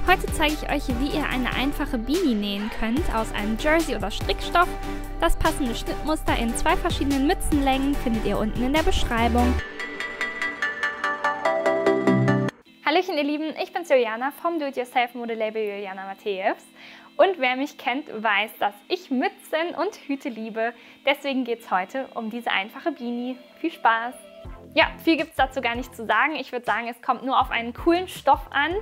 Heute zeige ich euch, wie ihr eine einfache Beanie nähen könnt aus einem Jersey oder Strickstoff. Das passende Schnittmuster in 2 verschiedenen Mützenlängen findet ihr unten in der Beschreibung. Hallöchen ihr Lieben, ich bin's Juliana vom Do-It-Yourself-Modelabel Juliana Matthäus. Und wer mich kennt, weiß, dass ich Mützen und Hüte liebe. Deswegen geht es heute um diese einfache Beanie. Viel Spaß! Ja, viel gibt es dazu gar nicht zu sagen. Ich würde sagen, es kommt nur auf einen coolen Stoff an.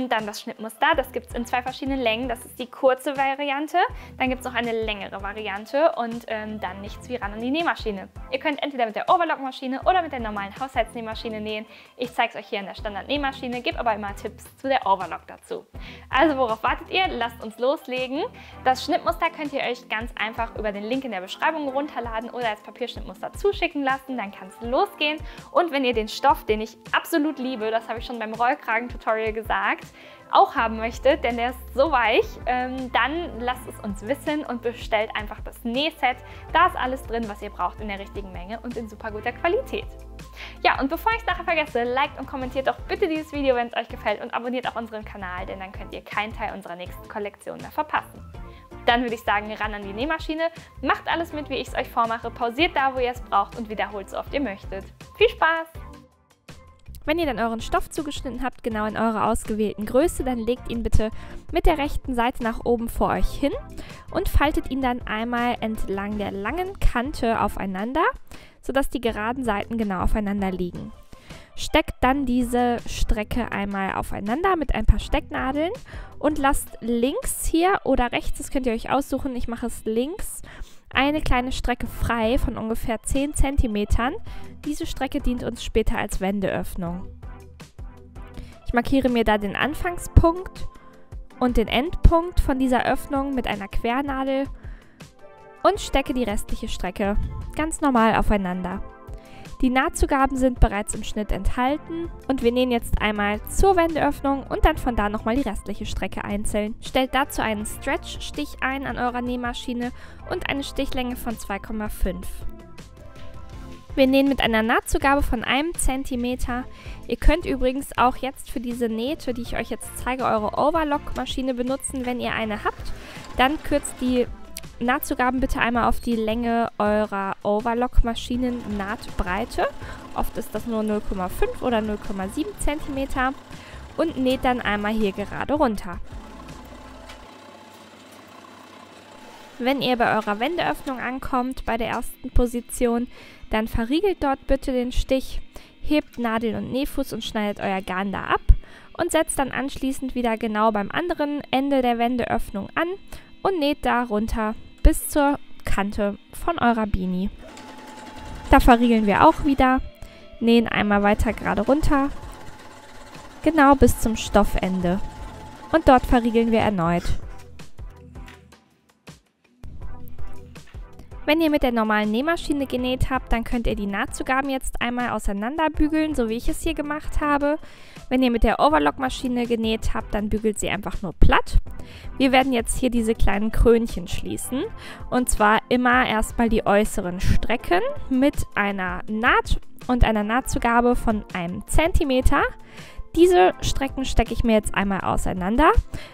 Dann das Schnittmuster, das gibt es in 2 verschiedenen Längen. Das ist die kurze Variante. Dann gibt es noch eine längere Variante und dann nichts wie ran an die Nähmaschine. Ihr könnt entweder mit der Overlock-Maschine oder mit der normalen Haushaltsnähmaschine nähen. Ich zeige es euch hier in der Standard-Nähmaschine, gebe aber immer Tipps zu der Overlock dazu. Also worauf wartet ihr? Lasst uns loslegen. Das Schnittmuster könnt ihr euch ganz einfach über den Link in der Beschreibung runterladen oder als Papierschnittmuster zuschicken lassen. Dann kann es losgehen. Und wenn ihr den Stoff, den ich absolut liebe, das habe ich schon beim Rollkragen-Tutorial gesagt, auch haben möchtet, denn der ist so weich, dann lasst es uns wissen und bestellt einfach das Nähset. Da ist alles drin, was ihr braucht in der richtigen Menge und in super guter Qualität. Ja, und bevor ich es nachher vergesse, liked und kommentiert doch bitte dieses Video, wenn es euch gefällt und abonniert auch unseren Kanal, denn dann könnt ihr keinen Teil unserer nächsten Kollektion mehr verpassen. Dann würde ich sagen, ran an die Nähmaschine, macht alles mit, wie ich es euch vormache, pausiert da, wo ihr es braucht und wiederholt so oft ihr möchtet. Viel Spaß! Wenn ihr dann euren Stoff zugeschnitten habt, genau in eurer ausgewählten Größe, dann legt ihn bitte mit der rechten Seite nach oben vor euch hin und faltet ihn dann einmal entlang der langen Kante aufeinander, sodass die geraden Seiten genau aufeinander liegen. Steckt dann diese Strecke einmal aufeinander mit ein paar Stecknadeln und lasst links hier oder rechts, das könnt ihr euch aussuchen, ich mache es links, eine kleine Strecke frei von ungefähr 10 cm. Diese Strecke dient uns später als Wendeöffnung. Ich markiere mir da den Anfangspunkt und den Endpunkt von dieser Öffnung mit einer Quernadel und stecke die restliche Strecke ganz normal aufeinander. Die Nahtzugaben sind bereits im Schnitt enthalten und wir nähen jetzt einmal zur Wendeöffnung und dann von da nochmal die restliche Strecke einzeln. Stellt dazu einen Stretch-Stich ein an eurer Nähmaschine und eine Stichlänge von 2,5. Wir nähen mit einer Nahtzugabe von 1 cm. Ihr könnt übrigens auch jetzt für diese Nähte, die ich euch jetzt zeige, eure Overlock-Maschine benutzen, wenn ihr eine habt. Dann kürzt die Nahtzugaben bitte einmal auf die Länge eurer Overlock-Maschinen-Nahtbreite. Oft ist das nur 0,5 oder 0,7 cm und näht dann einmal hier gerade runter. Wenn ihr bei eurer Wendeöffnung ankommt, bei der ersten Position, dann verriegelt dort bitte den Stich, hebt Nadel und Nähfuß und schneidet euer Garn da ab und setzt dann anschließend wieder genau beim anderen Ende der Wendeöffnung an und näht da runter bis zur Kante von eurer Beanie. Da verriegeln wir auch wieder, nähen einmal weiter gerade runter, genau bis zum Stoffende. Und dort verriegeln wir erneut. Wenn ihr mit der normalen Nähmaschine genäht habt, dann könnt ihr die Nahtzugaben jetzt einmal auseinanderbügeln, so wie ich es hier gemacht habe. Wenn ihr mit der Overlock-Maschine genäht habt, dann bügelt sie einfach nur platt. Wir werden jetzt hier diese kleinen Krönchen schließen. Und zwar immer erstmal die äußeren Strecken mit einer Naht und einer Nahtzugabe von 1 cm. Diese Strecken stecke ich mir jetzt einmal auseinander,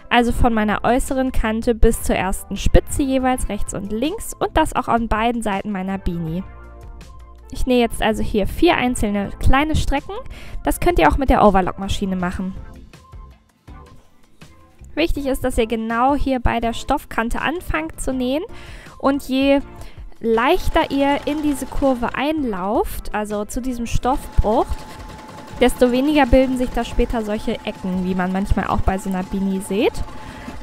also von meiner äußeren Kante bis zur ersten Spitze jeweils rechts und links und das auch an beiden Seiten meiner Beanie. Ich nähe jetzt also hier 4 einzelne kleine Strecken, das könnt ihr auch mit der Overlock-Maschine machen. Wichtig ist, dass ihr genau hier bei der Stoffkante anfangt zu nähen und je leichter ihr in diese Kurve einlauft, also zu diesem Stoffbruch, desto weniger bilden sich da später solche Ecken, wie man manchmal auch bei so einer Beanie sieht.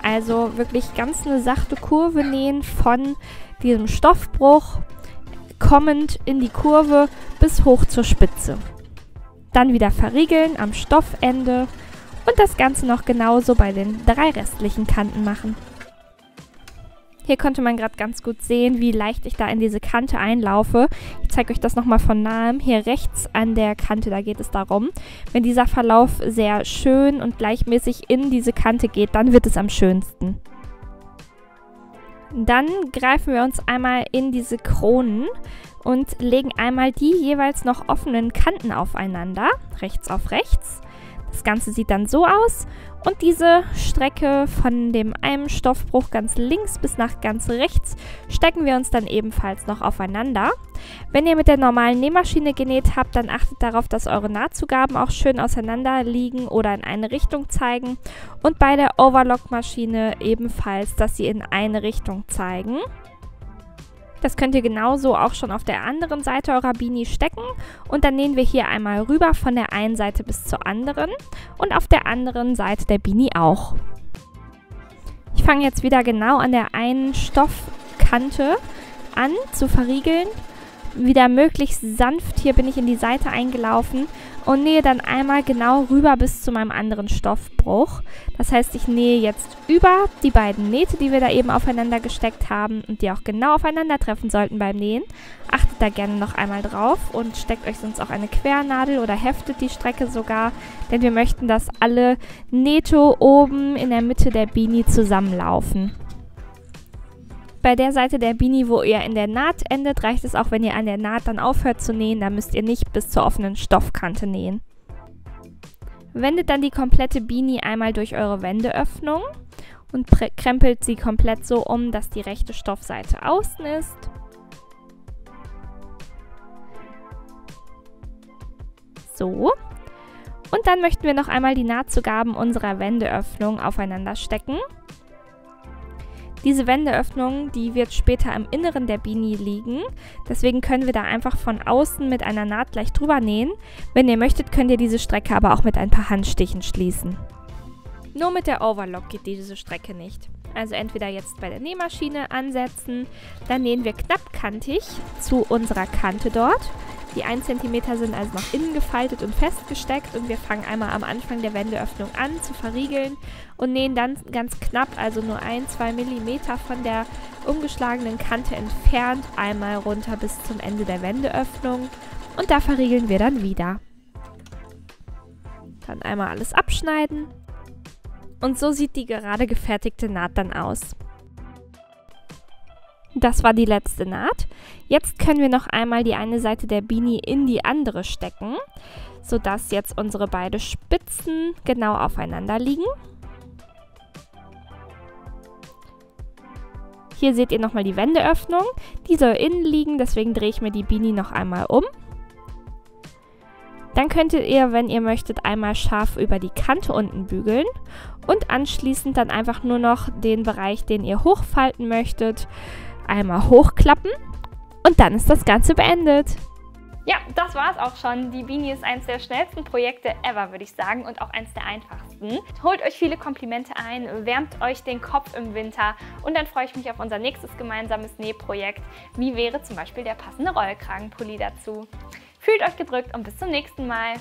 Also wirklich ganz eine sachte Kurve nähen von diesem Stoffbruch, kommend in die Kurve bis hoch zur Spitze. Dann wieder verriegeln am Stoffende und das Ganze noch genauso bei den 3 restlichen Kanten machen. Hier konnte man gerade ganz gut sehen, wie leicht ich da in diese Kante einlaufe. Ich zeige euch das nochmal von nahem. Hier rechts an der Kante, da geht es darum. Wenn dieser Verlauf sehr schön und gleichmäßig in diese Kante geht, dann wird es am schönsten. Dann greifen wir uns einmal in diese Kronen und legen einmal die jeweils noch offenen Kanten aufeinander, rechts auf rechts. Das Ganze sieht dann so aus Und diese Strecke von dem einen Stoffbruch ganz links bis nach ganz rechts stecken wir uns dann ebenfalls noch aufeinander. Wenn ihr mit der normalen Nähmaschine genäht habt, dann achtet darauf, dass eure Nahtzugaben auch schön auseinander liegen oder in eine Richtung zeigen. Und bei der Overlock-Maschine ebenfalls, dass sie in eine Richtung zeigen. Das könnt ihr genauso auch schon auf der anderen Seite eurer Beanie stecken und dann nähen wir hier einmal rüber von der einen Seite bis zur anderen und auf der anderen Seite der Beanie auch. Ich fange jetzt wieder genau an der einen Stoffkante an zu verriegeln. Wieder möglichst sanft, hier bin ich in die Seite eingelaufen und nähe dann einmal genau rüber bis zu meinem anderen Stoffbruch. Das heißt, ich nähe jetzt über die beiden Nähte, die wir da eben aufeinander gesteckt haben und die auch genau aufeinandertreffen sollten beim Nähen. Achtet da gerne noch einmal drauf und steckt euch sonst auch eine Quernadel oder heftet die Strecke sogar, denn wir möchten, dass alle Nähte oben in der Mitte der Beanie zusammenlaufen. Bei der Seite der Beanie, wo ihr in der Naht endet, reicht es auch, wenn ihr an der Naht dann aufhört zu nähen. Da müsst ihr nicht bis zur offenen Stoffkante nähen. Wendet dann die komplette Beanie einmal durch eure Wendeöffnung und krempelt sie komplett so um, dass die rechte Stoffseite außen ist. So. Und dann möchten wir noch einmal die Nahtzugaben unserer Wendeöffnung aufeinander stecken. Diese Wendeöffnung, die wird später im Inneren der Beanie liegen, deswegen können wir da einfach von außen mit einer Naht gleich drüber nähen. Wenn ihr möchtet, könnt ihr diese Strecke aber auch mit ein paar Handstichen schließen. Nur mit der Overlock geht diese Strecke nicht. Also entweder jetzt bei der Nähmaschine ansetzen, dann nähen wir knappkantig zu unserer Kante dort. Die 1 cm sind also nach innen gefaltet und festgesteckt und wir fangen einmal am Anfang der Wendeöffnung an zu verriegeln und nähen dann ganz knapp, also nur 1-2 mm von der umgeschlagenen Kante entfernt, einmal runter bis zum Ende der Wendeöffnung und da verriegeln wir dann wieder. Dann einmal alles abschneiden und so sieht die gerade gefertigte Naht dann aus. Das war die letzte Naht. Jetzt können wir noch einmal die eine Seite der Beanie in die andere stecken, sodass jetzt unsere beiden Spitzen genau aufeinander liegen. Hier seht ihr nochmal die Wendeöffnung. Die soll innen liegen, deswegen drehe ich mir die Beanie noch einmal um. Dann könntet ihr, wenn ihr möchtet, einmal scharf über die Kante unten bügeln und anschließend dann einfach nur noch den Bereich, den ihr hochfalten möchtet, einmal hochklappen und dann ist das Ganze beendet. Ja, das war es auch schon. Die Beanie ist eines der schnellsten Projekte ever, würde ich sagen, und auch eines der einfachsten. Holt euch viele Komplimente ein, wärmt euch den Kopf im Winter und dann freue ich mich auf unser nächstes gemeinsames Nähprojekt. Wie wäre zum Beispiel der passende Rollkragenpulli dazu? Fühlt euch gedrückt und bis zum nächsten Mal.